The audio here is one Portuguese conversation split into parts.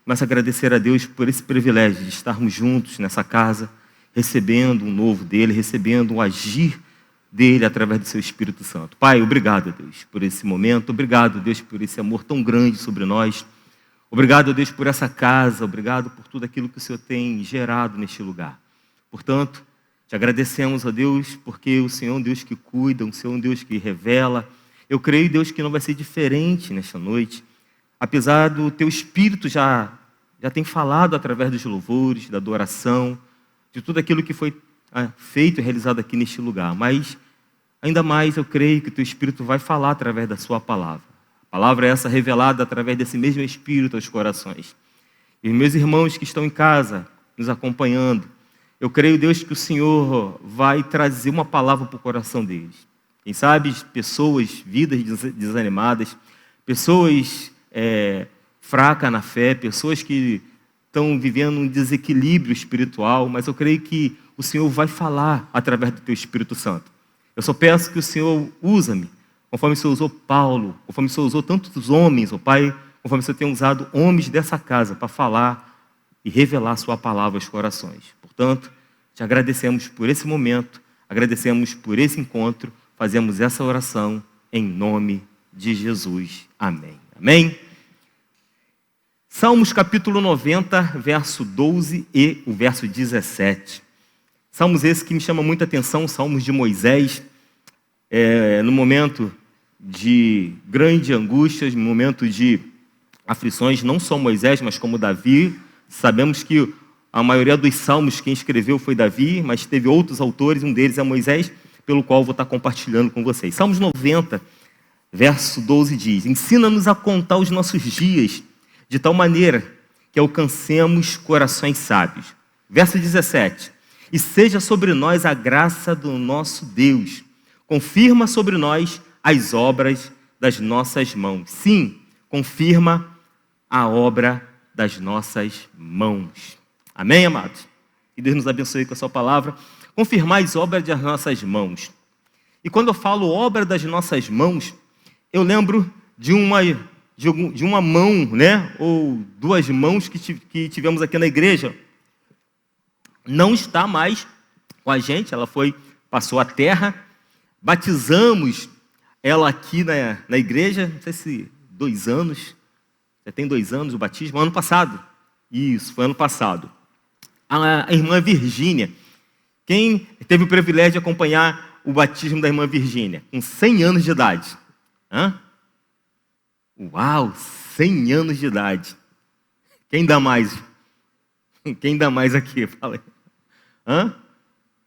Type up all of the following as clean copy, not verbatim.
Começa a agradecer a Deus por esse privilégio de estarmos juntos nessa casa, recebendo um novo dele, recebendo um agir dele através do seu Espírito Santo. Pai, obrigado, Deus, por esse momento. Obrigado, Deus, por esse amor tão grande sobre nós. Obrigado, Deus, por essa casa. Obrigado por tudo aquilo que o Senhor tem gerado neste lugar. Portanto, te agradecemos, ó Deus, porque o Senhor é um Deus que cuida, o Senhor é um Deus que revela. Eu creio, Deus, que não vai ser diferente nesta noite. Apesar do teu Espírito já tem falado através dos louvores, da adoração, de tudo aquilo que foi feito e realizado aqui neste lugar. Mas, ainda mais, eu creio que o teu Espírito vai falar através da sua palavra. A palavra é essa revelada através desse mesmo Espírito aos corações. E os meus irmãos que estão em casa, nos acompanhando, eu creio, Deus, que o Senhor vai trazer uma palavra para o coração deles. Quem sabe, pessoas, vidas desanimadas, pessoas fracas na fé, pessoas que estão vivendo um desequilíbrio espiritual, mas eu creio que o Senhor vai falar através do teu Espírito Santo. Eu só peço que o Senhor use-me, conforme o Senhor usou Paulo, conforme o Senhor usou tantos homens, ó Pai, conforme o Senhor tem usado homens dessa casa para falar e revelar a sua palavra aos corações. Portanto, te agradecemos por esse momento, agradecemos por esse encontro, fazemos essa oração em nome de Jesus. Amém. Amém? Salmos capítulo 90, verso 12 e o verso 17. Salmos esse que me chama muita atenção, Salmos de Moisés, no momento de grande angústia, no momento de aflições, não só Moisés, mas como Davi. Sabemos que a maioria dos salmos quem escreveu foi Davi, mas teve outros autores, um deles é Moisés, pelo qual vou estar compartilhando com vocês. Salmos 90, verso 12 diz: ensina-nos a contar os nossos dias, de tal maneira que alcancemos corações sábios. Verso 17: e seja sobre nós a graça do nosso Deus, confirma sobre nós as obras das nossas mãos. Sim, confirma a obra das nossas mãos. Amém, amados? Que Deus nos abençoe com a sua palavra. Confirmar as obras das nossas mãos. E quando eu falo obra das nossas mãos, eu lembro de uma mão, né? Ou duas mãos que tivemos aqui na igreja. Não está mais com a gente, ela passou a terra. Batizamos ela aqui na igreja, não sei se 2 anos, já tem 2 anos o batismo, ano passado. Isso, foi ano passado. A irmã Virgínia, quem teve o privilégio de acompanhar o batismo da irmã Virgínia, com 100 anos de idade. Uau, 100 anos de idade. Quem dá mais? Quem dá mais aqui? Fala aí.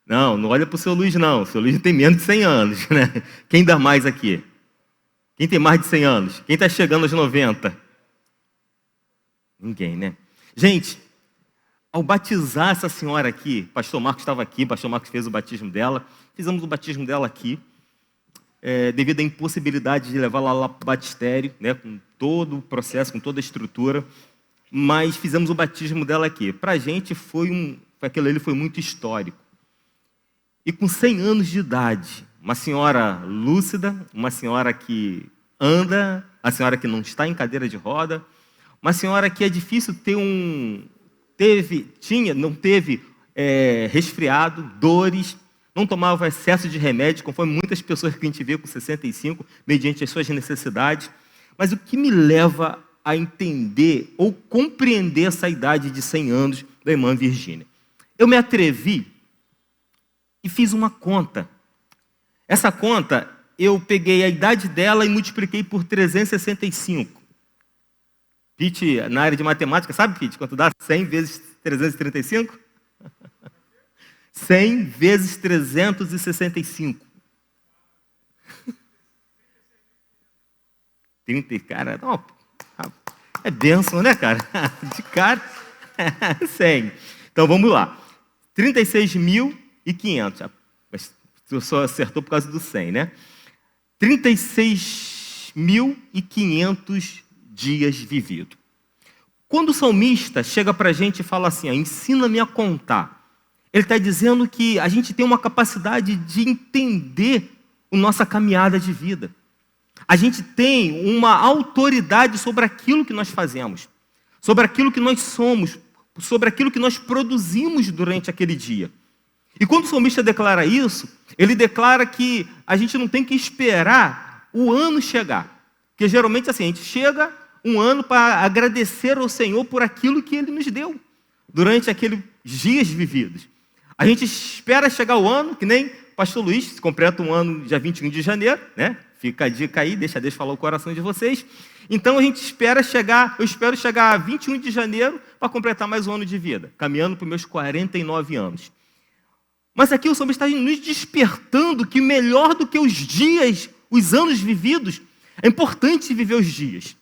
Não olha para o seu Luiz, não. O seu Luiz tem menos de 100 anos, né? Quem dá mais aqui? Quem tem mais de 100 anos? Quem está chegando aos 90? Ninguém, né? Gente, ao batizar essa senhora aqui, pastor Marcos estava aqui, pastor Marcos fez o batismo dela, fizemos o batismo dela aqui, devido à impossibilidade de levá-la lá para o batistério, né, com todo o processo, com toda a estrutura, mas fizemos o batismo dela aqui. Para a gente aquilo ali foi muito histórico. E com 100 anos de idade, uma senhora lúcida, uma senhora que anda, a senhora que não está em cadeira de roda, uma senhora que é difícil não teve resfriado, dores, não tomava excesso de remédio, conforme muitas pessoas que a gente vê com 65, mediante as suas necessidades. Mas o que me leva a entender ou compreender essa idade de 100 anos da irmã Virgínia? Eu me atrevi e fiz uma conta. Essa conta, eu peguei a idade dela e multipliquei por 365. Pete, na área de matemática, sabe, Pete, quanto dá 100 vezes 335? 100 vezes 365. 30, cara, não, é bênção, né, cara? De cara, 100. Então, vamos lá. 36.500. Você só acertou por causa do 100, né? 36.500 dias vividos. Quando o salmista chega para a gente e fala assim, ensina-me a contar, ele está dizendo que a gente tem uma capacidade de entender a nossa caminhada de vida. A gente tem uma autoridade sobre aquilo que nós fazemos. sobre aquilo que nós somos, sobre aquilo que nós produzimos durante aquele dia. E quando o salmista declara isso, ele declara que a gente não tem que esperar o ano chegar. Porque geralmente assim, a gente chega um ano para agradecer ao Senhor por aquilo que Ele nos deu durante aqueles dias vividos. A gente espera chegar o ano, que nem o pastor Luiz, se completa um ano dia 21 de janeiro, né? Fica a dica aí, deixa Deus falar o coração de vocês. Então a gente espero chegar a 21 de janeiro para completar mais um ano de vida, caminhando para os meus 49 anos. Mas aqui o salmista está nos despertando que melhor do que os dias, os anos vividos, é importante viver os dias.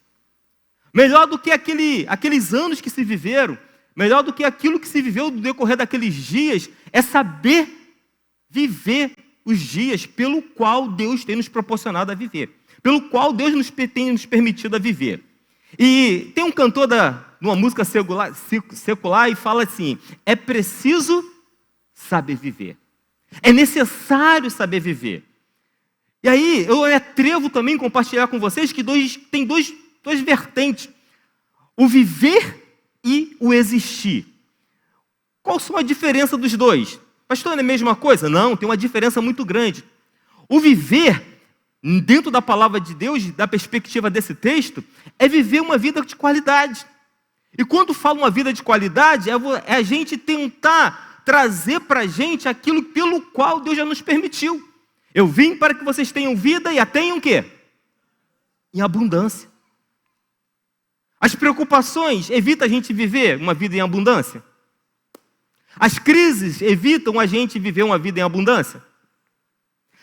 Melhor do que aqueles anos que se viveram, melhor do que aquilo que se viveu no decorrer daqueles dias, é saber viver os dias pelo qual Deus tem nos proporcionado a viver, pelo qual Deus tem nos permitido a viver. E tem um cantor numa música secular e fala assim: é preciso saber viver. É necessário saber viver. E aí, eu me atrevo também a compartilhar com vocês que tem duas vertentes. O viver e o existir. Qual são a diferença dos dois? Pastor, não é a mesma coisa? Não, tem uma diferença muito grande. O viver, dentro da palavra de Deus, da perspectiva desse texto, é viver uma vida de qualidade. E quando falo uma vida de qualidade, é a gente tentar trazer para a gente aquilo pelo qual Deus já nos permitiu. Eu vim para que vocês tenham vida e a tenham o quê? Em abundância. As preocupações evitam a gente viver uma vida em abundância? As crises evitam a gente viver uma vida em abundância?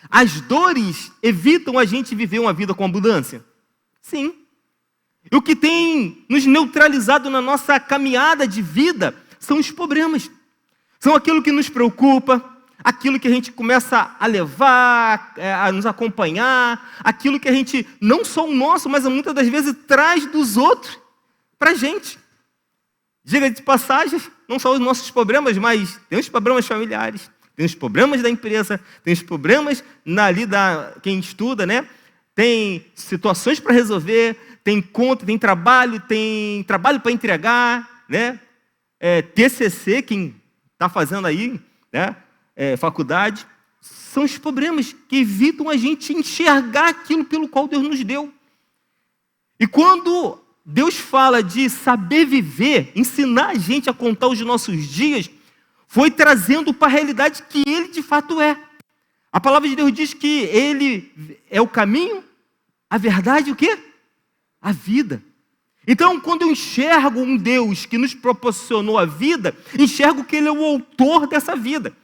As dores evitam a gente viver uma vida com abundância? Sim. E o que tem nos neutralizado na nossa caminhada de vida são os problemas. São aquilo que nos preocupa, aquilo que a gente começa a levar, a nos acompanhar, aquilo que a gente, não só o nosso, mas muitas das vezes traz dos outros para a gente. Diga de passagem, não só os nossos problemas, mas tem os problemas familiares, tem os problemas da empresa, tem os problemas quem estuda, né? Tem situações para resolver, tem conta, tem trabalho para entregar, né? TCC, quem está fazendo aí, né? Faculdade, são os problemas que evitam a gente enxergar aquilo pelo qual Deus nos deu. E quando Deus fala de saber viver, ensinar a gente a contar os nossos dias, foi trazendo para a realidade que Ele de fato é. A palavra de Deus diz que Ele é o caminho, a verdade e o quê? A vida. Então, quando eu enxergo um Deus que nos proporcionou a vida, enxergo que Ele é o autor dessa vida.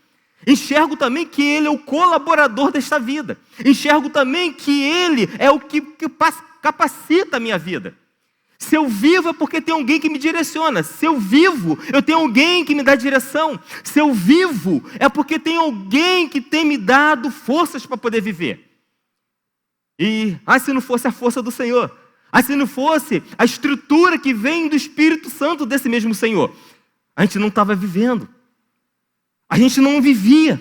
Enxergo também que Ele é o colaborador desta vida. Enxergo também que Ele é o que capacita a minha vida. Se eu vivo é porque tem alguém que me direciona. Se eu vivo, eu tenho alguém que me dá direção. Se eu vivo, é porque tem alguém que tem me dado forças para poder viver. E, se não fosse a força do Senhor, se não fosse a estrutura que vem do Espírito Santo desse mesmo Senhor, a gente não estava vivendo. A gente não vivia.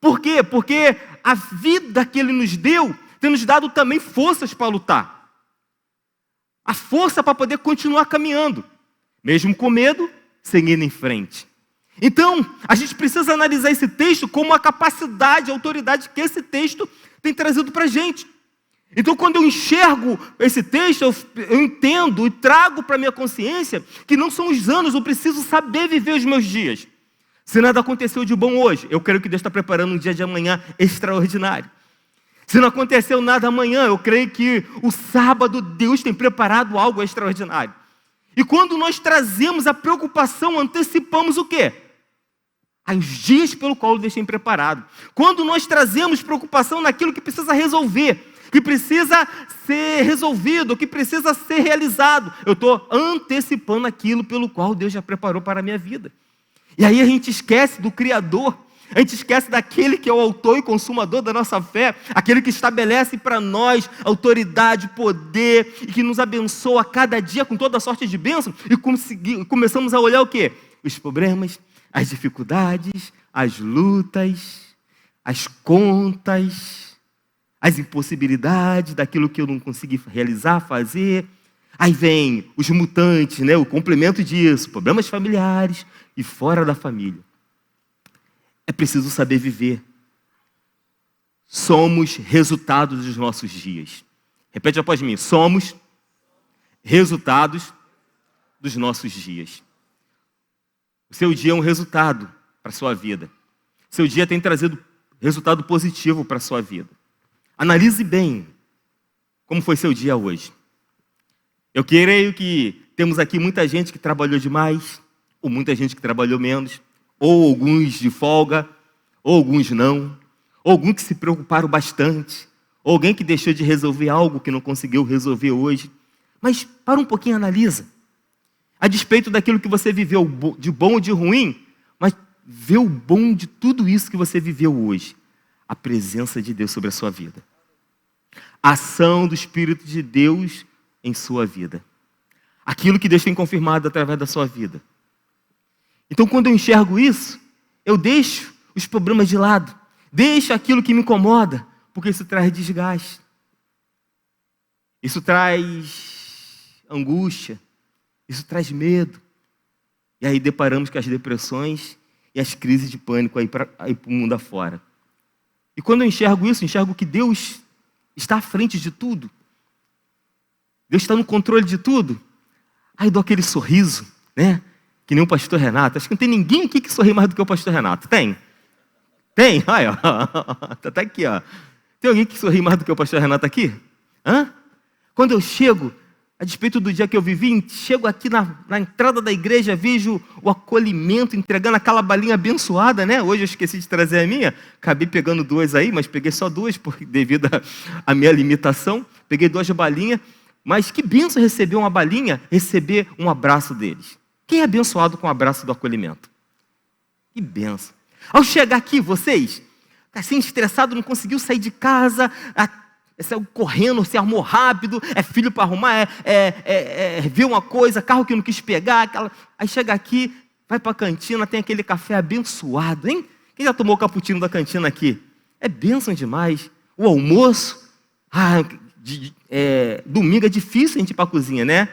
Por quê? Porque a vida que Ele nos deu tem nos dado também forças para lutar. A força para poder continuar caminhando, mesmo com medo, seguindo em frente. Então, a gente precisa analisar esse texto como a capacidade, a autoridade que esse texto tem trazido para a gente. Então, quando eu enxergo esse texto, eu entendo e trago para a minha consciência que não são os anos, eu preciso saber viver os meus dias. Se nada aconteceu de bom hoje, eu creio que Deus está preparando um dia de amanhã extraordinário. Se não aconteceu nada amanhã, eu creio que o sábado Deus tem preparado algo extraordinário. E quando nós trazemos a preocupação, antecipamos o quê? Os dias pelo qual Deus tem preparado. Quando nós trazemos preocupação naquilo que precisa resolver, que precisa ser resolvido, que precisa ser realizado, eu estou antecipando aquilo pelo qual Deus já preparou para a minha vida. E aí a gente esquece do Criador, a gente esquece daquele que é o autor e consumador da nossa fé, aquele que estabelece para nós autoridade, poder, e que nos abençoa a cada dia com toda sorte de bênção, e começamos a olhar o quê? Os problemas, as dificuldades, as lutas, as contas, as impossibilidades daquilo que eu não consegui realizar, fazer. Aí vem os mutantes, né? O complemento disso, problemas familiares e fora da família. É preciso saber viver. Somos resultados dos nossos dias. Repete após mim. Somos resultados dos nossos dias. O seu dia é um resultado para a sua vida. Seu dia tem trazido resultado positivo para a sua vida. Analise bem como foi seu dia hoje. Eu creio que temos aqui muita gente que trabalhou demais, ou muita gente que trabalhou menos, ou alguns de folga, ou alguns não, ou alguns que se preocuparam bastante, ou alguém que deixou de resolver algo que não conseguiu resolver hoje. Mas para um pouquinho e analisa. A despeito daquilo que você viveu de bom ou de ruim, mas vê o bom de tudo isso que você viveu hoje. A presença de Deus sobre a sua vida. A ação do Espírito de Deus em sua vida. Aquilo que Deus tem confirmado através da sua vida. Então, quando eu enxergo isso, eu deixo os problemas de lado. Deixo aquilo que me incomoda, porque isso traz desgaste. Isso traz angústia. Isso traz medo. E aí deparamos com as depressões e as crises de pânico aí para o mundo afora. E quando eu enxergo isso, enxergo que Deus está à frente de tudo. Deus está no controle de tudo. Aí dou aquele sorriso, né? Que nem o pastor Renato. Acho que não tem ninguém aqui que sorri mais do que o pastor Renato. Tem? Tem? Olha, tá aqui, ó. Tem alguém que sorri mais do que o pastor Renato aqui? Hã? Quando eu chego, a despeito do dia que eu vivi, chego aqui na entrada da igreja, vejo o acolhimento, entregando aquela balinha abençoada, né? Hoje eu esqueci de trazer a minha, acabei pegando 2 aí, mas peguei só 2, devido à minha limitação. Peguei 2 balinhas, mas que bênção receber uma balinha, receber um abraço deles. Quem é abençoado com o abraço do acolhimento? Que bênção. Ao chegar aqui, vocês, assim estressado, não conseguiu sair de casa, saiu correndo, se arrumou rápido, é filho para arrumar, viu uma coisa, carro que não quis pegar, aí chega aqui, vai para a cantina, tem aquele café abençoado, hein? Quem já tomou o cappuccino da cantina aqui? É bênção demais. O almoço, domingo é difícil a gente ir para a cozinha, né?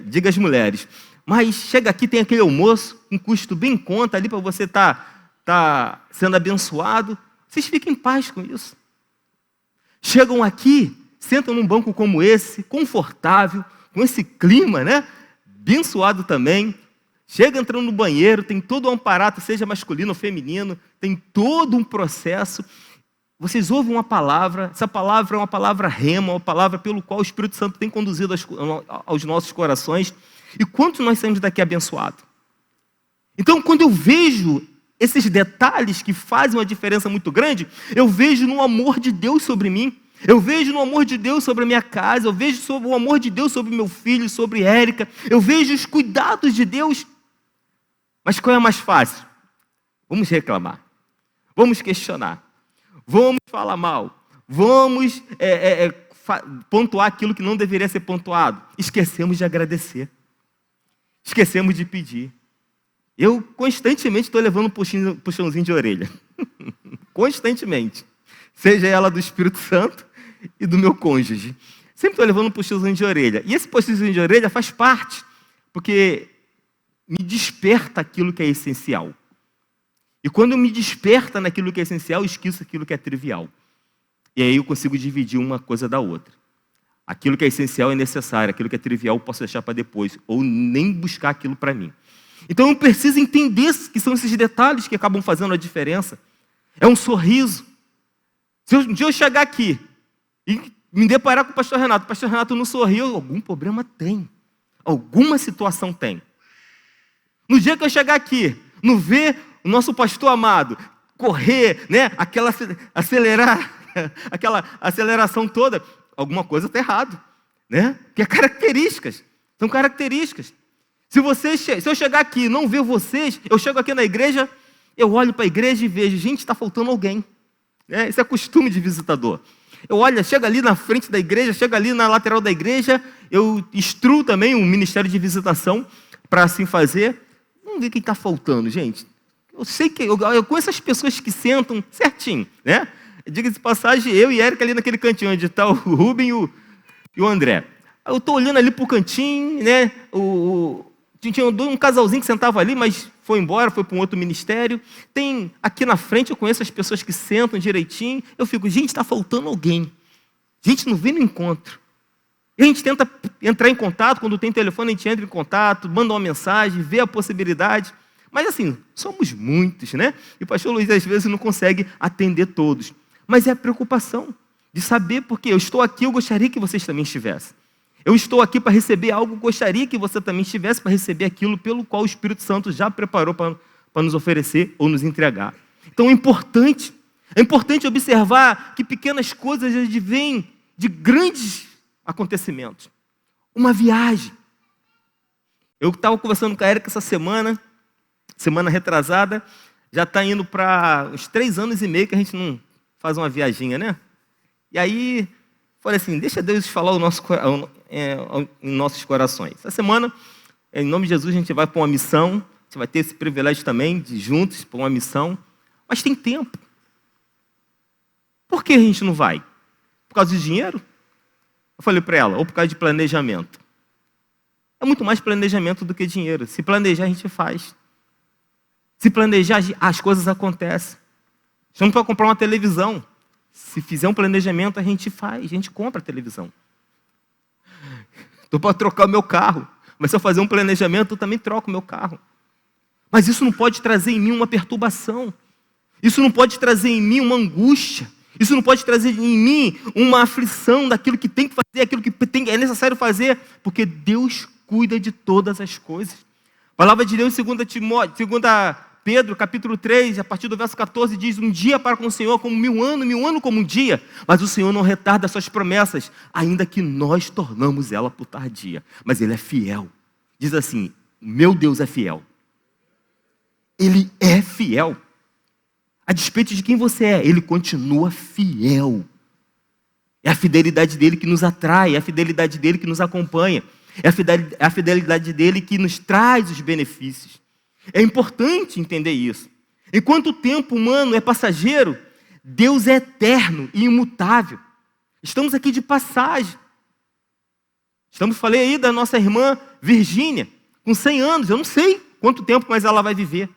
Diga as mulheres. Mas chega aqui, tem aquele almoço, um custo bem em conta ali para você tá sendo abençoado. Vocês fiquem em paz com isso. Chegam aqui, sentam num banco como esse, confortável, com esse clima, né? Abençoado também. Chega entrando no banheiro, tem todo um aparato, seja masculino ou feminino, tem todo um processo. Vocês ouvem uma palavra, essa palavra é uma palavra rema, uma palavra pelo qual o Espírito Santo tem conduzido aos nossos corações. E quantos nós saímos daqui abençoados? Então, quando eu vejo esses detalhes que fazem uma diferença muito grande, eu vejo no amor de Deus sobre mim, eu vejo no amor de Deus sobre a minha casa, eu vejo sobre o amor de Deus sobre meu filho, sobre Érica, eu vejo os cuidados de Deus. Mas qual é mais fácil? Vamos reclamar, vamos questionar, vamos falar mal, vamos pontuar aquilo que não deveria ser pontuado. Esquecemos de agradecer, esquecemos de pedir. Eu constantemente estou levando um puxãozinho de orelha. Constantemente. Seja ela do Espírito Santo e do meu cônjuge. Sempre estou levando um puxãozinho de orelha. E esse puxãozinho de orelha faz parte, porque me desperta aquilo que é essencial. E quando me desperta naquilo que é essencial, eu esqueço aquilo que é trivial. E aí eu consigo dividir uma coisa da outra. Aquilo que é essencial é necessário, aquilo que é trivial eu posso deixar para depois, ou nem buscar aquilo para mim. Então eu preciso entender que são esses detalhes que acabam fazendo a diferença. É um sorriso. Se um dia eu chegar aqui e me deparar com o pastor Renato não sorriu, algum problema tem. Alguma situação tem. No dia que eu chegar aqui, não ver o nosso pastor amado correr, né, aquela aceleração toda, alguma coisa está errado, né? Porque são características. Se eu chegar aqui e não ver vocês, eu chego aqui na igreja, eu olho para a igreja e vejo, gente, está faltando alguém. Esse é costume de visitador. Chega ali na frente da igreja, chega ali na lateral da igreja, eu instruo também um ministério de visitação para assim fazer. Vamos ver quem está faltando, gente. Eu sei que eu conheço as pessoas que sentam certinho, né? Diga-se de passagem, eu e Érica ali naquele cantinho onde está o Rubem e o André. Eu estou olhando ali para o cantinho, né? Tinha um casalzinho que sentava ali, mas foi embora, foi para um outro ministério. Tem aqui na frente, eu conheço as pessoas que sentam direitinho. Eu fico, gente, está faltando alguém. Gente, não vem no encontro. E a gente tenta entrar em contato, quando tem telefone a gente entra em contato, manda uma mensagem, vê a possibilidade. Mas assim, somos muitos, né? E o pastor Luiz às vezes não consegue atender todos. Mas é a preocupação de saber, porque eu estou aqui, eu gostaria que vocês também estivessem. Eu estou aqui para receber algo, gostaria que você também estivesse para receber aquilo pelo qual o Espírito Santo já preparou para nos oferecer ou nos entregar. Então é importante observar que pequenas coisas advêm de grandes acontecimentos. Uma viagem. Eu estava conversando com a Érica essa semana retrasada, já está indo para uns 3 anos e meio que a gente não faz uma viaginha, né? E aí, falei assim, deixa Deus falar em nossos corações. Essa semana, em nome de Jesus, a gente vai para uma missão, a gente vai ter esse privilégio também de juntos para uma missão, mas tem tempo. Por que a gente não vai? Por causa de dinheiro? Eu falei para ela, ou por causa de planejamento. É muito mais planejamento do que dinheiro. Se planejar, a gente faz. Se planejar, as coisas acontecem. Estamos para comprar uma televisão. Se fizer um planejamento, a gente faz, a gente compra a televisão. Estou para trocar o meu carro, mas se eu fazer um planejamento, eu também troco o meu carro. Mas isso não pode trazer em mim uma perturbação. Isso não pode trazer em mim uma angústia. Isso não pode trazer em mim uma aflição daquilo que tem que fazer, aquilo que é necessário fazer, porque Deus cuida de todas as coisas. A palavra de Deus, 2 Pedro, capítulo 3, a partir do verso 14, diz, um dia para com o Senhor como 1000 anos, 1000 anos como um dia, mas o Senhor não retarda as suas promessas, ainda que nós tornamos ela por tardia, mas Ele é fiel. Diz assim, meu Deus é fiel. Ele é fiel. A despeito de quem você é, Ele continua fiel. É a fidelidade dEle que nos atrai, é a fidelidade dEle que nos acompanha, é a fidelidade dEle que nos traz os benefícios. É importante entender isso. Enquanto o tempo humano é passageiro, Deus é eterno e imutável. Estamos aqui de passagem. Falei aí da nossa irmã Virgínia, com 100 anos. Eu não sei quanto tempo mais ela vai viver.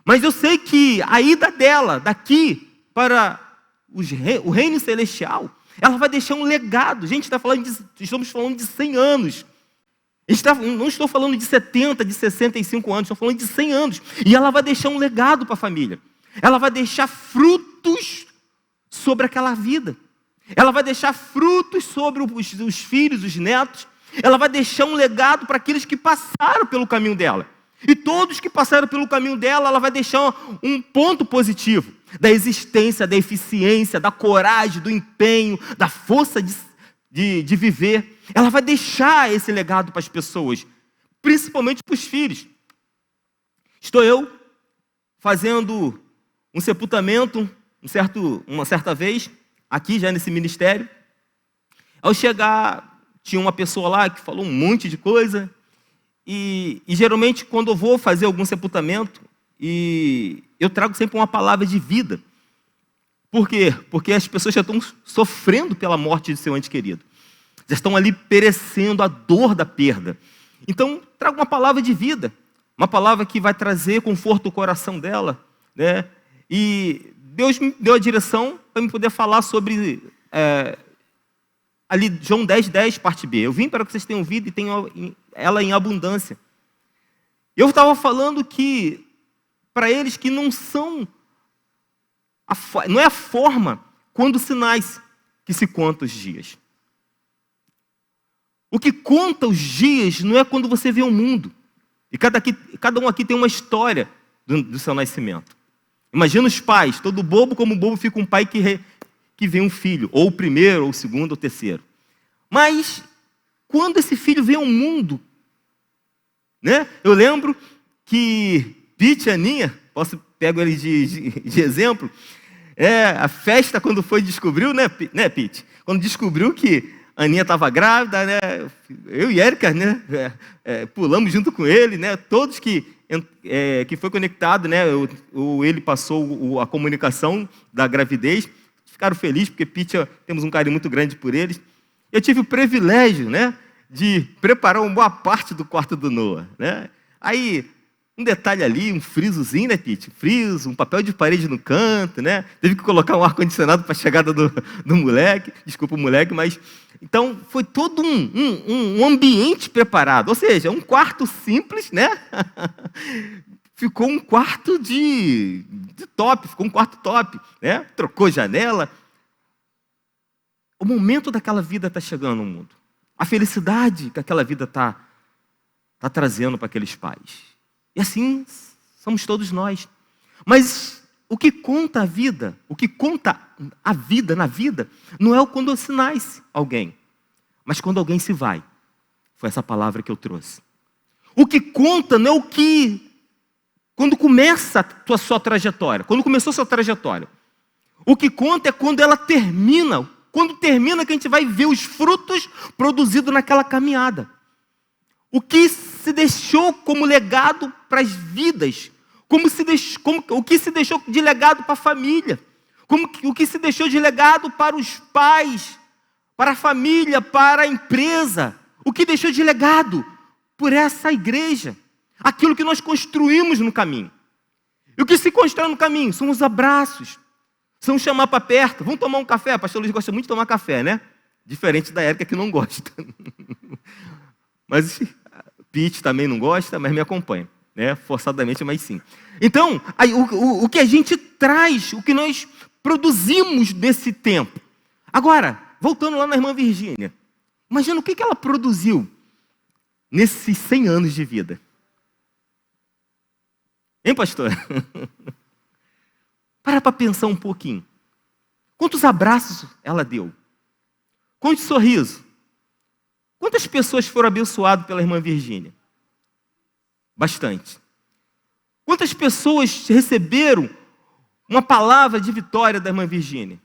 Mas eu sei que a ida dela daqui para o reino celestial, ela vai deixar um legado. Gente, estamos falando de 100 anos. Não estou falando de 70, de 65 anos, estou falando de 100 anos. E ela vai deixar um legado para a família. Ela vai deixar frutos sobre aquela vida. Ela vai deixar frutos sobre os filhos, os netos. Ela vai deixar um legado para aqueles que passaram pelo caminho dela. E todos que passaram pelo caminho dela, ela vai deixar um ponto positivo da existência, da eficiência, da coragem, do empenho, da força de viver. Ela vai deixar esse legado para as pessoas, principalmente para os filhos. Estou eu fazendo um sepultamento uma certa vez, aqui já nesse ministério. Ao chegar, tinha uma pessoa lá que falou um monte de coisa, e geralmente quando eu vou fazer algum sepultamento, eu trago sempre uma palavra de vida. Por quê? Porque as pessoas já estão sofrendo pela morte de seu ente querido. Já estão ali perecendo a dor da perda. Então, traga uma palavra de vida, uma palavra que vai trazer conforto ao coração dela, né? E Deus me deu a direção para eu poder falar sobre ali João 10:10, parte B. Eu vim para que vocês tenham vida e tenham ela em abundância. Eu estava falando que para eles que não é a forma quando se nasce que se conta os dias. O que conta os dias não é quando você vê o mundo. E cada um aqui tem uma história do seu nascimento. Imagina os pais, todo bobo como bobo fica um pai que vê um filho, ou o primeiro, ou o segundo, ou o terceiro. Mas, quando esse filho vê ao mundo, né? Eu lembro que Pete e Aninha, pego eles de exemplo, a festa quando descobriu, né, Pete? Quando descobriu que a Aninha estava grávida, né? Eu e Érica, né? Pulamos junto com ele, né? Todos que foi conectado, né? Ele passou a comunicação da gravidez, ficaram felizes, porque Pete, temos um carinho muito grande por eles. Eu tive o privilégio, né, de preparar uma boa parte do quarto do Noah, né? Aí, um detalhe ali, um frisozinho, né, Pete? Friso, um papel de parede no canto, né? Teve que colocar um ar-condicionado para a chegada do moleque. Desculpa o moleque, mas... Então, foi todo um ambiente preparado. Ou seja, um quarto simples, né? Ficou um quarto de top, ficou um quarto top, né? Trocou janela. O momento daquela vida está chegando no mundo. A felicidade que aquela vida está trazendo para aqueles pais. E assim somos todos nós. Mas o que conta a vida, o que conta a vida na vida, não é quando se nasce alguém, mas quando alguém se vai. Foi essa palavra que eu trouxe. O que conta não é o que... Quando começa a sua trajetória, quando começou a sua trajetória. O que conta é quando ela termina. Quando termina que a gente vai ver os frutos produzidos naquela caminhada. O que se deixou como legado para as vidas. O que se deixou de legado para a família. O que se deixou de legado para os pais, para a família, para a empresa. O que deixou de legado por essa igreja. Aquilo que nós construímos no caminho. E o que se constrói no caminho? São os abraços. São chamar para perto. Vamos tomar um café? O pastor Luiz gosta muito de tomar café, né? Diferente da Érica que não gosta. Mas Pete também não gosta, mas me acompanha. Né? Forçadamente, mas sim. Então, aí, o que a gente traz, o que nós produzimos nesse tempo. Agora, voltando lá na irmã Virgínia. Imagina o que ela produziu nesses 100 anos de vida. Hein, pastor? Para pensar um pouquinho. Quantos abraços ela deu? Quantos sorrisos? Quantas pessoas foram abençoadas pela irmã Virgínia? Bastante. Quantas pessoas receberam uma palavra de vitória da irmã Virgínia?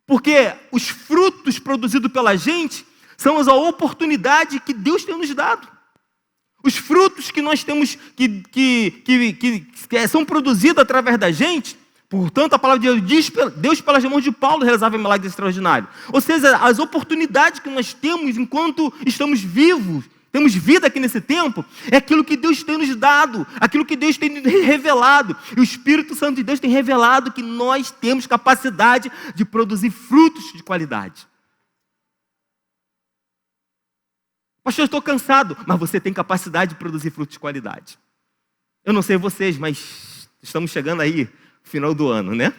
Porque os frutos produzidos pela gente são a oportunidade que Deus tem nos dado. Os frutos que nós temos, que são produzidos através da gente, portanto, a palavra de Deus diz, Deus pelas mãos de Paulo realizava milagres extraordinários. Ou seja, as oportunidades que nós temos enquanto estamos vivos, temos vida aqui nesse tempo, é aquilo que Deus tem nos dado, aquilo que Deus tem revelado. E o Espírito Santo de Deus tem revelado que nós temos capacidade de produzir frutos de qualidade. Pastor, eu estou cansado, mas você tem capacidade de produzir frutos de qualidade. Eu não sei vocês, mas estamos chegando aí, final do ano, né?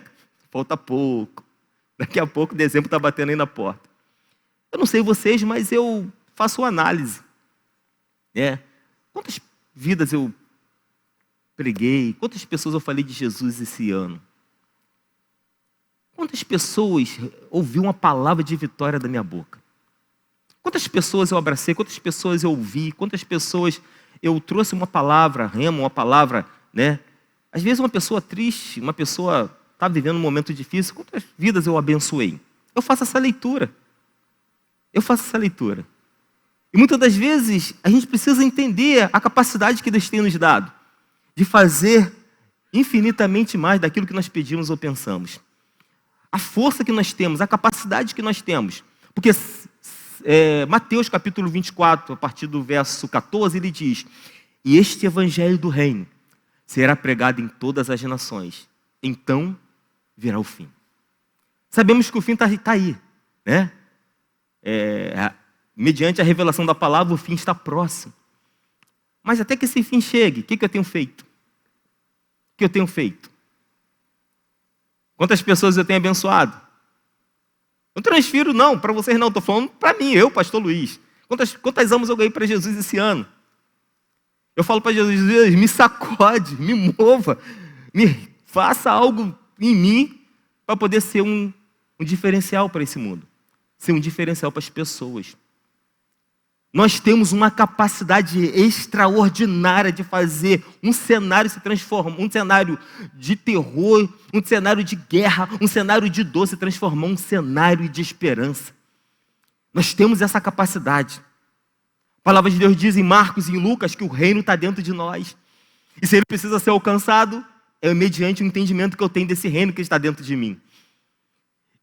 Falta pouco. Daqui a pouco, dezembro está batendo aí na porta. Eu não sei vocês, mas eu faço uma análise. Quantas vidas eu preguei? Quantas pessoas eu falei de Jesus esse ano? Quantas pessoas ouviram uma palavra de vitória da minha boca? Quantas pessoas eu abracei, quantas pessoas eu ouvi, quantas pessoas eu trouxe uma palavra, uma palavra, né? Às vezes uma pessoa triste, uma pessoa está vivendo um momento difícil, quantas vidas eu abençoei? Eu faço essa leitura. E muitas das vezes a gente precisa entender a capacidade que Deus tem nos dado de fazer infinitamente mais daquilo que nós pedimos ou pensamos. A força que nós temos, a capacidade que nós temos. Porque Mateus capítulo 24, a partir do verso 14, ele diz: e este evangelho do reino será pregado em todas as nações, então virá o fim. Sabemos que o fim está aí, né? Mediante a revelação da palavra, o fim está próximo. Mas até que esse fim chegue, o que eu tenho feito? O que eu tenho feito? Quantas pessoas eu tenho abençoado? Não transfiro não, para vocês não, estou falando para mim, eu, pastor Luiz. Quantas almas eu ganhei para Jesus esse ano? Eu falo para Jesus, me sacode, me mova, me faça algo em mim para poder ser um diferencial para esse mundo. Ser um diferencial para as pessoas. Nós temos uma capacidade extraordinária de fazer um cenário se transformar, um cenário de terror, um cenário de guerra, um cenário de dor se transformar um cenário de esperança. Nós temos essa capacidade. A palavra de Deus diz em Marcos e em Lucas que o reino está dentro de nós. E se ele precisa ser alcançado, é mediante o entendimento que eu tenho desse reino que está dentro de mim.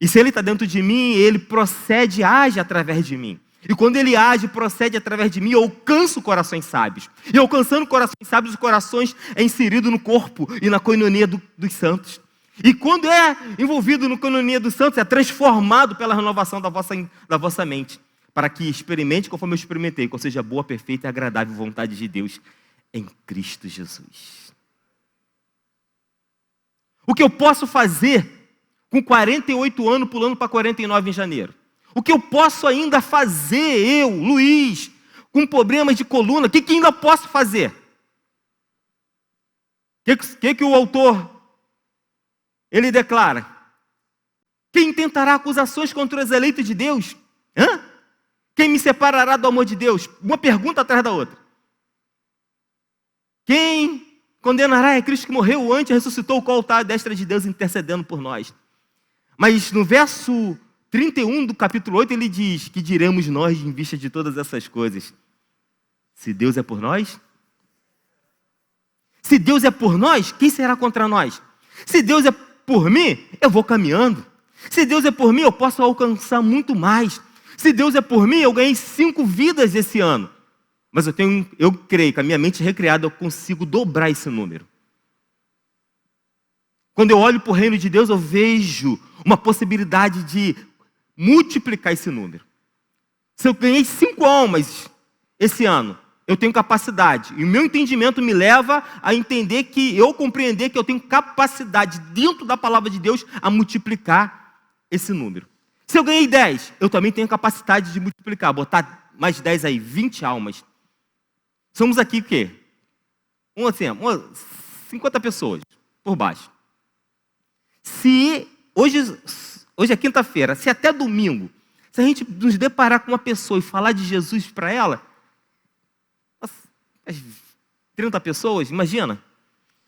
E se ele está dentro de mim, ele procede, age através de mim. E quando ele age, procede através de mim, eu alcanço corações sábios. E alcançando corações sábios, os corações é inserido no corpo e na coinonia dos santos. E quando é envolvido no coinonia dos santos, é transformado pela renovação da vossa mente, para que experimente conforme eu experimentei, qual seja a boa, perfeita e agradável vontade de Deus em Cristo Jesus. O que eu posso fazer com 48 anos, pulando para 49 em janeiro? O que eu posso ainda fazer, eu, Luiz, com problemas de coluna, o que ainda posso fazer? O que o autor, ele declara? Quem tentará acusações contra os eleitos de Deus? Quem me separará do amor de Deus? Uma pergunta atrás da outra. Quem condenará é Cristo que morreu antes, ressuscitou, o qual está à destra de Deus intercedendo por nós. Mas no verso 31 do capítulo 8, ele diz: que diremos nós em vista de todas essas coisas? Se Deus é por nós? Se Deus é por nós, quem será contra nós? Se Deus é por mim, eu vou caminhando. Se Deus é por mim, eu posso alcançar muito mais. Se Deus é por mim, eu ganhei 5 vidas esse ano. Mas eu creio que a minha mente recriada, eu consigo dobrar esse número. Quando eu olho para o reino de Deus, eu vejo uma possibilidade de multiplicar esse número. Se eu ganhei 5 almas esse ano, eu tenho capacidade. E o meu entendimento me leva a entender compreender que eu tenho capacidade dentro da palavra de Deus a multiplicar esse número. Se eu ganhei 10, eu também tenho capacidade de multiplicar, botar mais 10 aí, 20 almas. Somos aqui o quê? 50 pessoas por baixo. Se hoje é quinta-feira, se até domingo, se a gente nos deparar com uma pessoa e falar de Jesus para ela, 30 pessoas, imagina.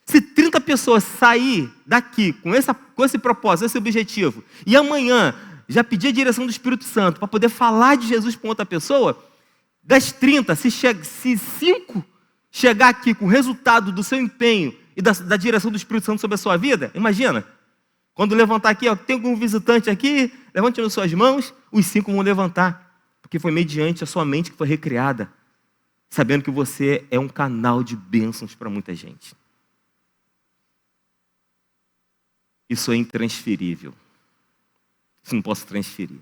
Se 30 pessoas sair daqui com esse propósito, esse objetivo, e amanhã já pedir a direção do Espírito Santo para poder falar de Jesus para outra pessoa, das 30, se 5 chegar aqui com o resultado do seu empenho e da direção do Espírito Santo sobre a sua vida, imagina. Quando levantar aqui, tem algum visitante aqui, levante nas suas mãos, os 5 vão levantar, porque foi mediante a sua mente que foi recriada, sabendo que você é um canal de bênçãos para muita gente. Isso é intransferível. Isso não posso transferir.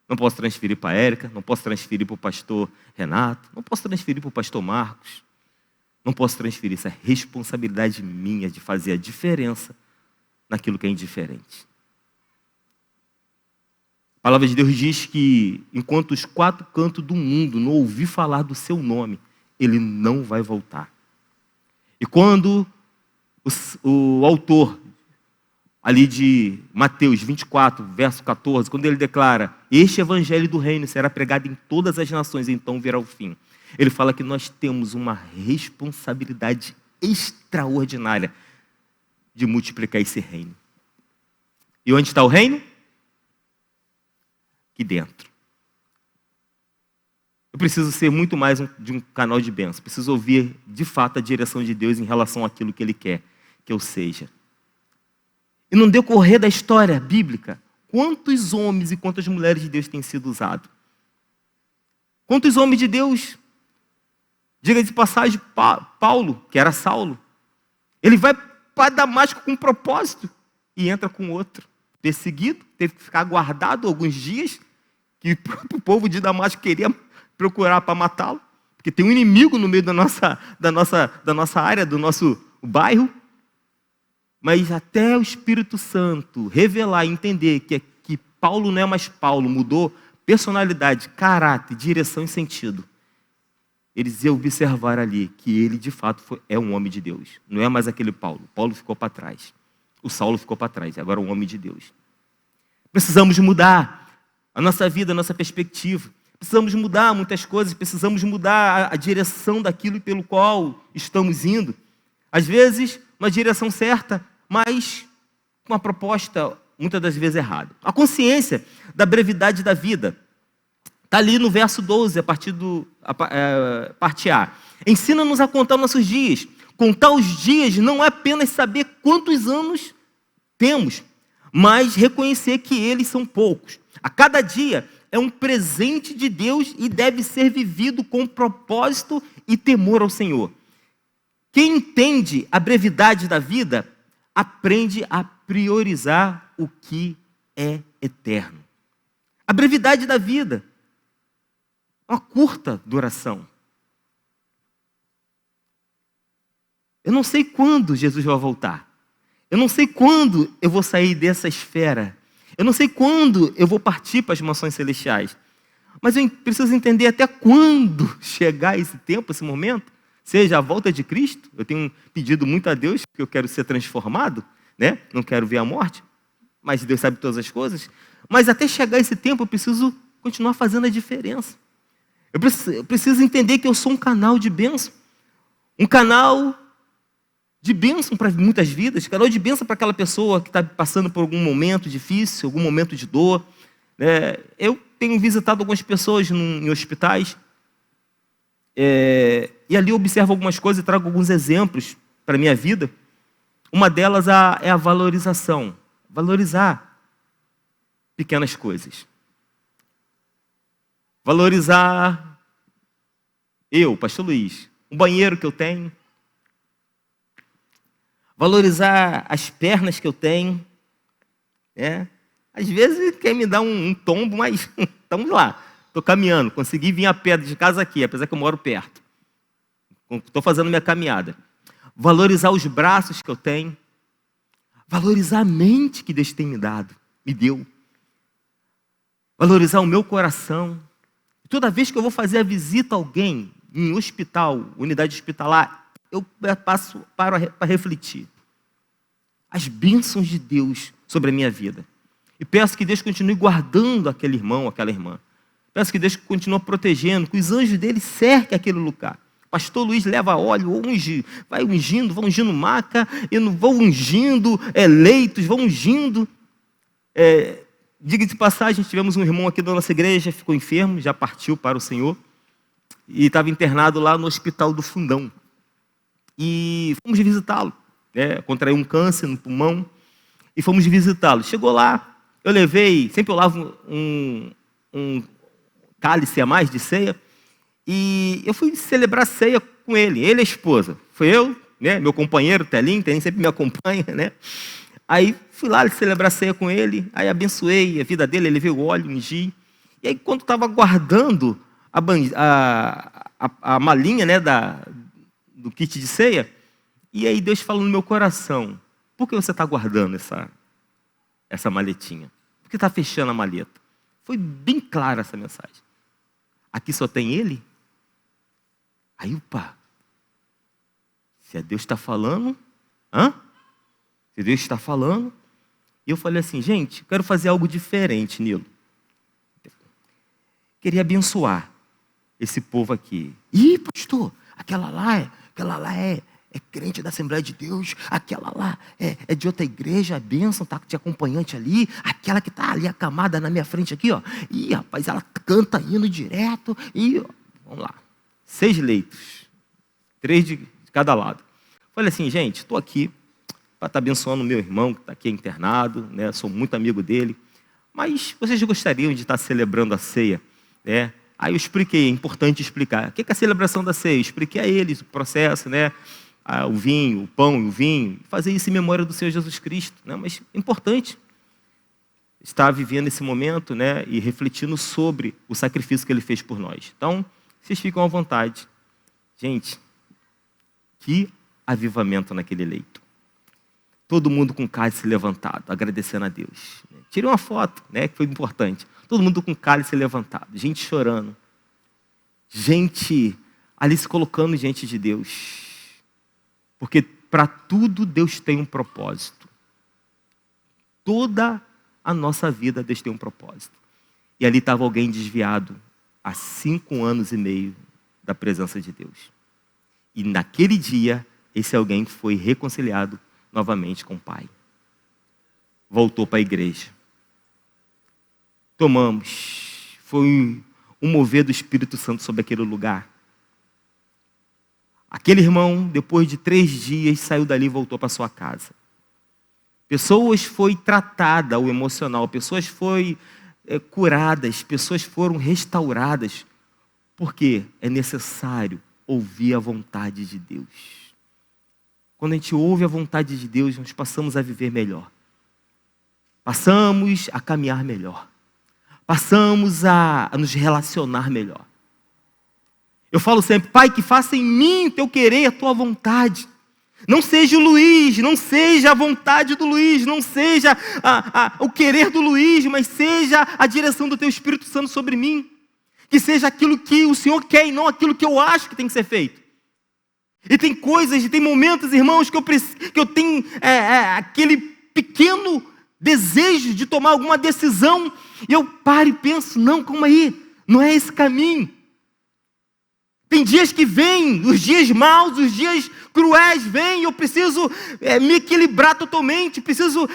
Não posso transferir para a Érica, não posso transferir para o pastor Renato, não posso transferir para o pastor Marcos, não posso transferir. Isso é responsabilidade minha de fazer a diferença naquilo que é indiferente. A palavra de Deus diz que enquanto os 4 cantos do mundo não ouvir falar do seu nome, ele não vai voltar. E quando o autor ali de Mateus 24, verso 14, quando ele declara: este evangelho do reino será pregado em todas as nações, então virá o fim. Ele fala que nós temos uma responsabilidade extraordinária de multiplicar esse reino. E onde está o reino? Aqui dentro. Eu preciso ser muito mais de um canal de bênção. Preciso ouvir de fato a direção de Deus em relação àquilo que Ele quer que eu seja. E no decorrer da história bíblica, quantos homens e quantas mulheres de Deus têm sido usados? Quantos homens de Deus? Diga de passagem, Paulo, que era Saulo, ele vai para Damasco com um propósito e entra com outro. Perseguido, teve que ficar guardado alguns dias, que o povo de Damasco queria procurar para matá-lo, porque tem um inimigo no meio da nossa área, do nosso bairro. Mas até o Espírito Santo revelar e entender que Paulo não é mais Paulo, mudou personalidade, caráter, direção e sentido. Eles observaram ali que ele de fato é um homem de Deus. Não é mais aquele Paulo. Paulo ficou para trás. O Saulo ficou para trás. Agora é um homem de Deus. Precisamos mudar a nossa vida, a nossa perspectiva. Precisamos mudar muitas coisas. Precisamos mudar a direção daquilo pelo qual estamos indo. Às vezes, uma direção certa, mas com uma proposta muitas das vezes errada. A consciência da brevidade da vida está ali no verso 12, parte A. Ensina-nos a contar nossos dias. Contar os dias não é apenas saber quantos anos temos, mas reconhecer que eles são poucos. A cada dia é um presente de Deus e deve ser vivido com propósito e temor ao Senhor. Quem entende a brevidade da vida, aprende a priorizar o que é eterno. A brevidade da vida, uma curta duração. Eu não sei quando Jesus vai voltar. Eu não sei quando eu vou sair dessa esfera. Eu não sei quando eu vou partir para as mansões celestiais. Mas eu preciso entender até quando chegar esse tempo, esse momento, seja a volta de Cristo. Eu tenho pedido muito a Deus, porque eu quero ser transformado, né? Não quero ver a morte, mas Deus sabe todas as coisas. Mas até chegar esse tempo, eu preciso continuar fazendo a diferença. Eu preciso entender que eu sou um canal de bênção. Um canal de bênção para muitas vidas, canal de bênção para aquela pessoa que está passando por algum momento difícil, algum momento de dor. Eu tenho visitado algumas pessoas em hospitais, e ali eu observo algumas coisas e trago alguns exemplos para a minha vida. Uma delas é a valorização. Valorizar pequenas coisas. Valorizar eu, pastor Luiz, um banheiro que eu tenho. Valorizar as pernas que eu tenho. Às vezes quer me dar um tombo, mas estamos lá. Estou caminhando, consegui vir a pé de casa aqui, apesar que eu moro perto. Estou fazendo minha caminhada. Valorizar os braços que eu tenho. Valorizar a mente que Deus tem me deu. Valorizar o meu coração. Toda vez que eu vou fazer a visita a alguém, em hospital, unidade hospitalar, eu passo para refletir as bênçãos de Deus sobre a minha vida. E peço que Deus continue guardando aquele irmão, aquela irmã. Peço que Deus continue protegendo, que os anjos dele cerquem aquele lugar. Pastor Luiz leva óleo, unge, vai ungindo maca, vão ungindo leitos, vão ungindo. Diga de passagem, tivemos um irmão aqui da nossa igreja, ficou enfermo, já partiu para o Senhor, e estava internado lá no Hospital do Fundão. E fomos visitá-lo, contraiu um câncer no pulmão, e fomos visitá-lo. Chegou lá, eu levei, sempre eu lavo um cálice a mais de ceia, e eu fui celebrar a ceia com ele e a esposa. Foi eu, meu companheiro, Telinho sempre me acompanha, Aí fui lá celebrar a ceia com ele, aí abençoei a vida dele, levei o óleo, ungi. E aí quando estava guardando a malinha do kit de ceia, e aí Deus falou no meu coração: por que você está guardando essa maletinha? Por que está fechando a maleta? Foi bem clara essa mensagem. Aqui só tem ele? Aí, se é Deus está falando, se Deus está falando, e eu falei assim: gente, quero fazer algo diferente, Nilo. Queria abençoar esse povo aqui. Ih, pastor, aquela lá é crente da Assembleia de Deus, aquela lá é de outra igreja, a bênção, está te acompanhante ali, aquela que está ali acamada na minha frente aqui, ó. Ih, rapaz, ela canta hino direto, vamos lá. 6 leitos, 3 de cada lado. Falei assim: gente, estou aqui para estar abençoando o meu irmão que está aqui internado, sou muito amigo dele, mas vocês gostariam de estar celebrando a ceia, Aí eu expliquei, é importante explicar. O que é a celebração da ceia? Eu expliquei a eles o processo, o vinho, o pão e o vinho, fazer isso em memória do Senhor Jesus Cristo, Mas é importante estar vivendo esse momento, e refletindo sobre o sacrifício que Ele fez por nós. Então, vocês ficam à vontade. Gente, que avivamento naquele leito. Todo mundo com o cálice levantado, agradecendo a Deus. Tirei uma foto, que foi importante. Todo mundo com o cálice levantado, gente chorando. Gente ali se colocando diante de Deus. Porque para tudo Deus tem um propósito. Toda a nossa vida Deus tem um propósito. E ali estava alguém desviado há 5 anos e meio da presença de Deus. E naquele dia, esse alguém foi reconciliado novamente com o Pai. Voltou para a igreja. Tomamos. Foi um mover do Espírito Santo sobre aquele lugar. Aquele irmão, depois de 3 dias, saiu dali e voltou para sua casa. pessoas foi tratada o emocional, pessoas foi curadas, pessoas foram restauradas, porque é necessário ouvir a vontade de Deus. Quando a gente ouve a vontade de Deus, nós passamos a viver melhor. Passamos a caminhar melhor. Passamos a nos relacionar melhor. Eu falo sempre, Pai, que faça em mim o teu querer, a tua vontade. Não seja o Luiz, não seja a vontade do Luiz, não seja o querer do Luiz, mas seja a direção do teu Espírito Santo sobre mim. Que seja aquilo que o Senhor quer e não aquilo que eu acho que tem que ser feito. E tem coisas, e tem momentos, irmãos, que eu tenho aquele pequeno desejo de tomar alguma decisão, e eu paro e penso, não, calma aí, não é esse caminho. Tem dias que vêm, os dias maus, os dias cruéis vêm, e eu preciso me equilibrar totalmente, preciso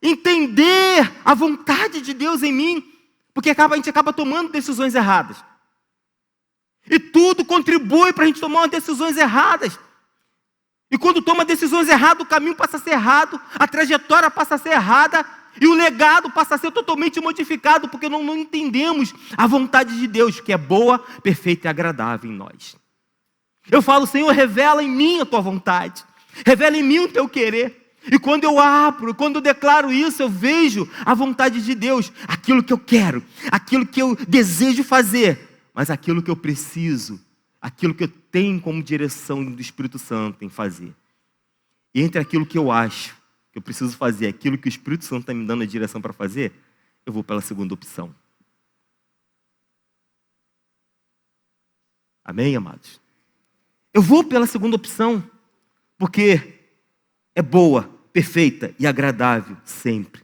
entender a vontade de Deus em mim, porque a gente acaba tomando decisões erradas. E tudo contribui para a gente tomar decisões erradas. E quando toma decisões erradas, o caminho passa a ser errado, a trajetória passa a ser errada, e o legado passa a ser totalmente modificado, porque não entendemos a vontade de Deus, que é boa, perfeita e agradável em nós. Eu falo, Senhor, revela em mim a tua vontade, revela em mim o teu querer. E quando eu abro, quando eu declaro isso, eu vejo a vontade de Deus, aquilo que eu quero, aquilo que eu desejo fazer, mas aquilo que eu preciso, aquilo que eu tenho como direção do Espírito Santo em fazer. E entre aquilo que eu acho que eu preciso fazer, aquilo que o Espírito Santo está me dando a direção para fazer, eu vou pela segunda opção. Amém, amados? Eu vou pela segunda opção, porque é boa, perfeita e agradável sempre.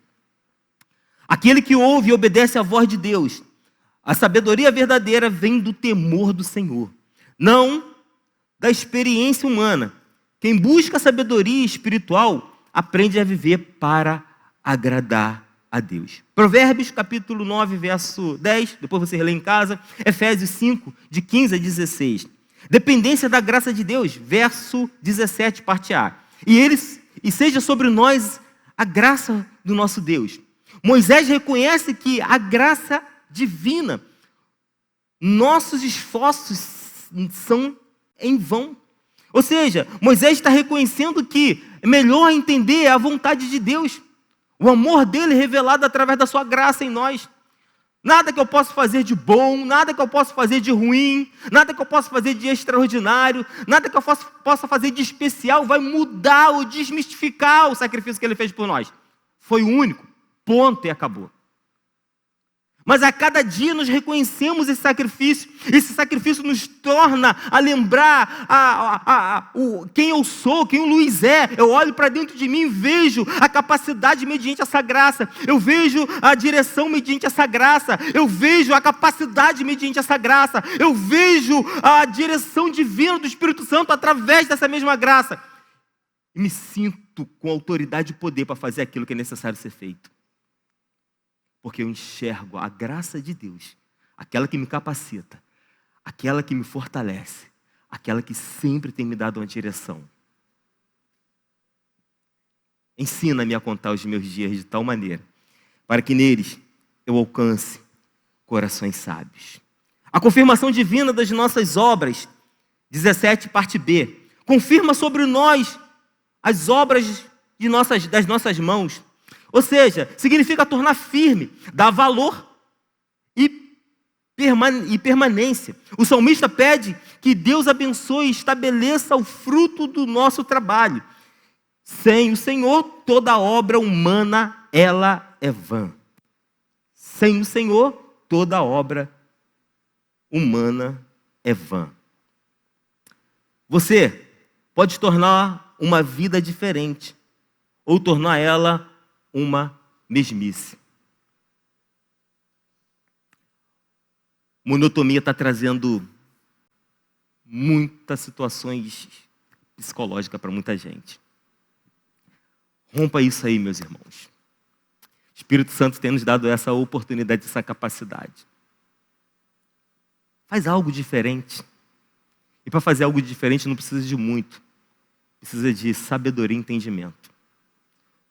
Aquele que ouve e obedece à voz de Deus, a sabedoria verdadeira vem do temor do Senhor, não da experiência humana. Quem busca a sabedoria espiritual aprende a viver para agradar a Deus. Provérbios capítulo 9, verso 10, depois você relê em casa. Efésios 5, de 15 a 16. Dependência da graça de Deus, verso 17, parte A. E seja sobre nós a graça do nosso Deus. Moisés reconhece que a graça divina, nossos esforços são em vão. Ou seja, Moisés está reconhecendo que é melhor entender a vontade de Deus, o amor dele revelado através da sua graça em nós. Nada que eu possa fazer de bom, nada que eu possa fazer de ruim, nada que eu possa fazer de extraordinário, nada que eu possa fazer de especial vai mudar ou desmistificar o sacrifício que ele fez por nós. Foi o único, ponto, e acabou. Mas a cada dia nós reconhecemos esse sacrifício nos torna a lembrar quem eu sou, quem o Luiz é. Eu olho para dentro de mim e vejo a capacidade mediante essa graça, eu vejo a direção mediante essa graça, eu vejo a capacidade mediante essa graça, eu vejo a direção divina do Espírito Santo através dessa mesma graça. E me sinto com autoridade e poder para fazer aquilo que é necessário ser feito. Porque eu enxergo a graça de Deus, aquela que me capacita, aquela que me fortalece, aquela que sempre tem me dado uma direção. Ensina-me a contar os meus dias de tal maneira, para que neles eu alcance corações sábios. A confirmação divina das nossas obras, 17, parte B, confirma sobre nós as obras das nossas mãos. Ou seja, significa tornar firme, dar valor e permanência. O salmista pede que Deus abençoe e estabeleça o fruto do nosso trabalho. Sem o Senhor, toda obra humana, ela é vã. Sem o Senhor, toda obra humana é vã. Você pode tornar uma vida diferente, ou tornar ela uma mesmice. Monotonia está trazendo muitas situações psicológicas para muita gente. Rompa isso aí, meus irmãos. O Espírito Santo tem nos dado essa oportunidade, essa capacidade. Faz algo diferente. E para fazer algo diferente não precisa de muito. Precisa de sabedoria e entendimento.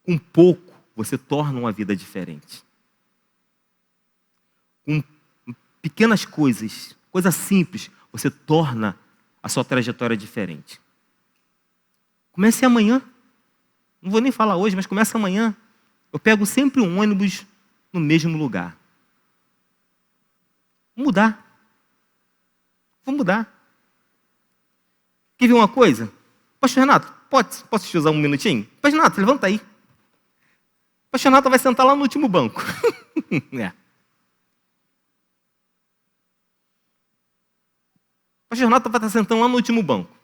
Com pouco, você torna uma vida diferente. Com pequenas coisas, coisas simples, você torna a sua trajetória diferente. Comece amanhã. Não vou nem falar hoje, mas comece amanhã. Eu pego sempre um ônibus no mesmo lugar. Vou mudar. Vou mudar. Quer ver uma coisa? Pastor Renato, posso te usar um minutinho? Pastor Renato, levanta aí. Pastor Renato vai sentar lá no último banco. É. Pastor Renato vai estar sentando lá no último banco.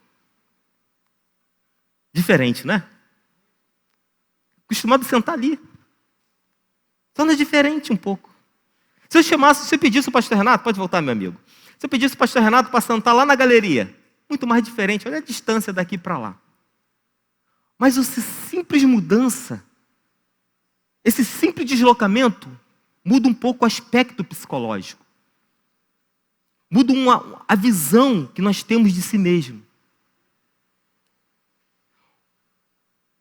Diferente, né? Acostumado a sentar ali. Torna diferente um pouco. Se eu pedisse o pastor Renato, pode voltar, meu amigo. Se eu pedisse o pastor Renato para sentar lá na galeria, muito mais diferente, olha a distância daqui para lá. Mas essa simples mudança, esse simples deslocamento, muda um pouco o aspecto psicológico. Muda a visão que nós temos de si mesmo.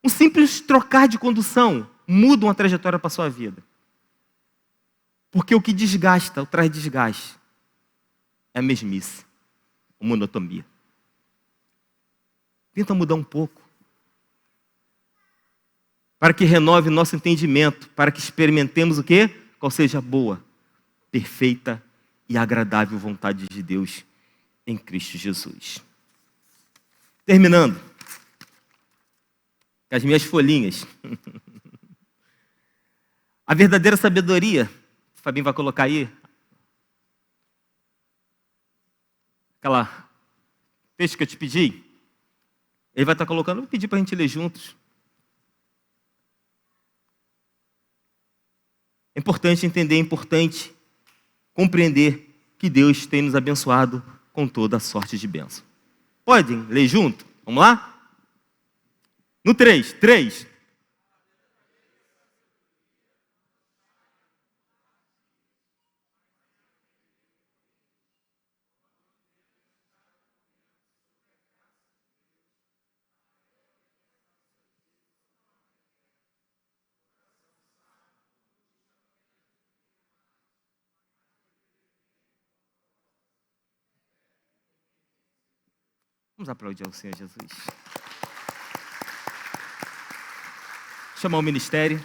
Um simples trocar de condução muda uma trajetória para a sua vida. Porque o que desgasta, o traz desgaste, é a mesmice, a monotonia. Tenta mudar um pouco. Para que renove nosso entendimento, para que experimentemos o quê? Qual seja a boa, perfeita e agradável vontade de Deus em Cristo Jesus. Terminando, com as minhas folhinhas. A verdadeira sabedoria, o Fabinho vai colocar aí, aquela texto que eu te pedi, ele vai estar colocando, eu vou pedir para a gente ler juntos. É importante entender, é importante compreender que Deus tem nos abençoado com toda a sorte de bênção. Podem ler junto? Vamos lá? No 3. Vamos aplaudir ao Senhor Jesus. Chamar o ministério.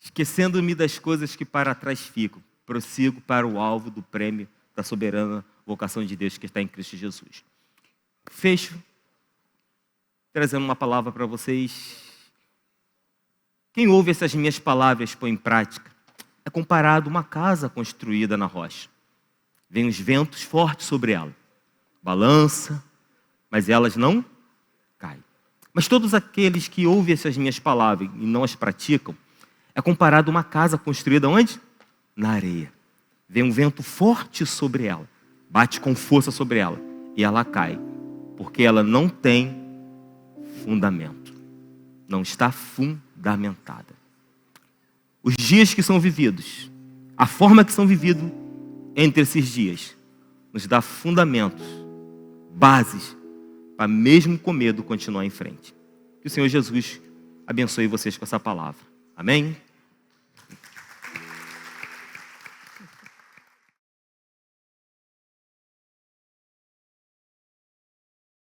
Esquecendo-me das coisas que para trás ficam, prossigo para o alvo do prêmio da soberana vocação de Deus que está em Cristo Jesus. Fecho, trazendo uma palavra para vocês. Quem ouve essas minhas palavras e põe em prática, é comparado a uma casa construída na rocha. Vêm os ventos fortes sobre ela, balança, mas elas não caem. Mas todos aqueles que ouvem essas minhas palavras e não as praticam, é comparado a uma casa construída onde? Na areia. Vem um vento forte sobre ela, bate com força sobre ela e ela cai, porque ela não tem fundamento, não está fundamentada. Os dias que são vividos, a forma que são vividos entre esses dias, nos dá fundamentos, bases, para mesmo com medo continuar em frente. Que o Senhor Jesus abençoe vocês com essa palavra. Amém?